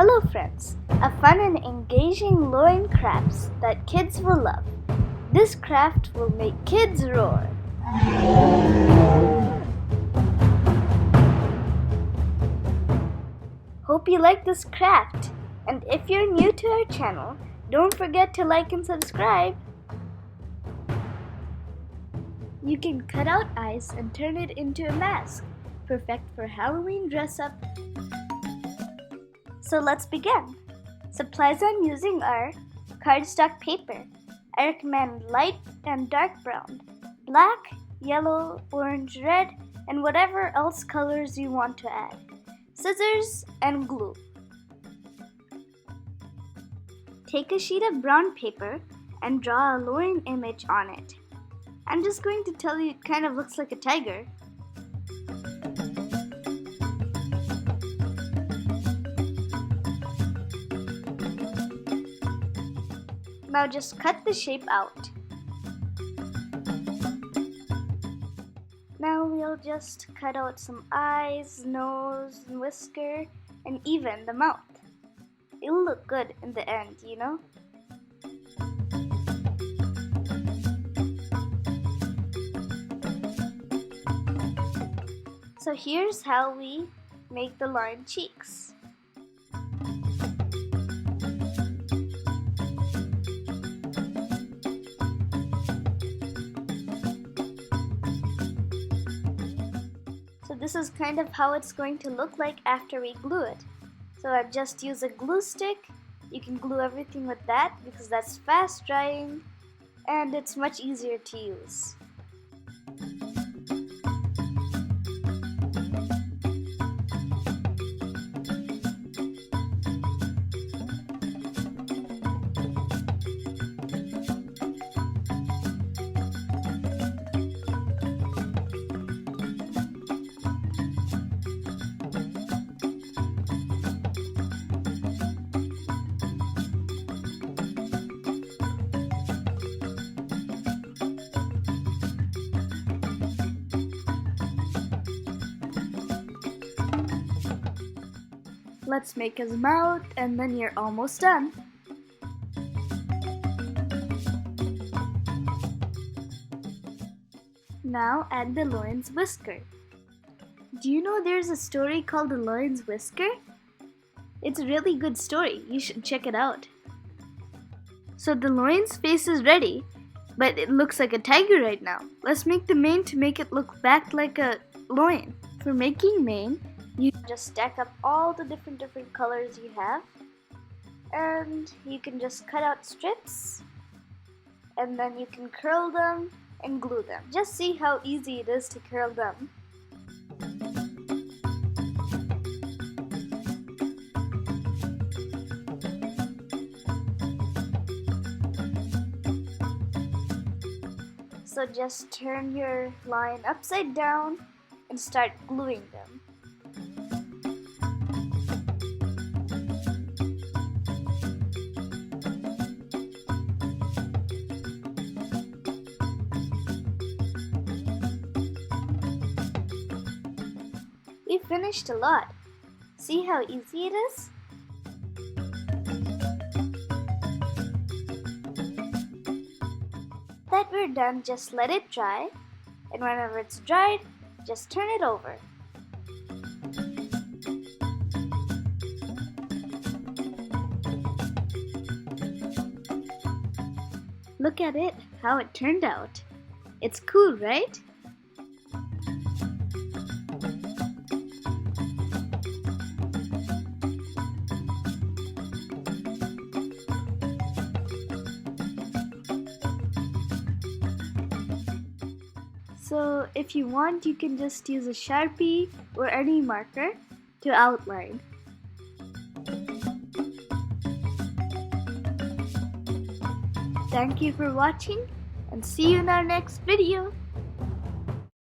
Hello friends, a fun and engaging loin crafts that kids will love. This craft will make kids roar. Hope you like this craft, and if you're new to our channel, don't forget to like and subscribe. You can cut out eyes and turn it into a mask, perfect for Halloween dress up. So let's begin. Supplies I'm using are cardstock paper. I recommend light and dark brown, black, yellow, orange, red, and whatever else colors you want to add. Scissors and glue. Take a sheet of brown paper and draw a loin image on it. I'm just going to tell you it kind of looks like a tiger. Now just cut the shape out. Now we'll just cut out some eyes, nose, and whisker, and even the mouth. It'll look good in the end, you know? So here's how we make the lion cheeks. So this is kind of how it's going to look like after we glue it. So I've just used a glue stick. You can glue everything with that because that's fast drying and it's much easier to use. Let's make his mouth and then you're almost done. Now add the lion's whisker. Do you know there's a story called The Lion's Whisker? It's a really good story. You should check it out. So the lion's face is ready, but it looks like a tiger right now. Let's make the mane to make it look back like a lion. For making mane, you just stack up all the different colors you have, and you can just cut out strips, and then you can curl them and glue them. Just see how easy it is to curl them. So just turn your lion upside down and start gluing them. We finished a lot. See how easy it is? That we're done, just let it dry, and whenever it's dried, just turn it over. Look at it, how it turned out. It's cool, right? So if you want, you can just use a Sharpie or any marker to outline. Thank you for watching and see you in our next video.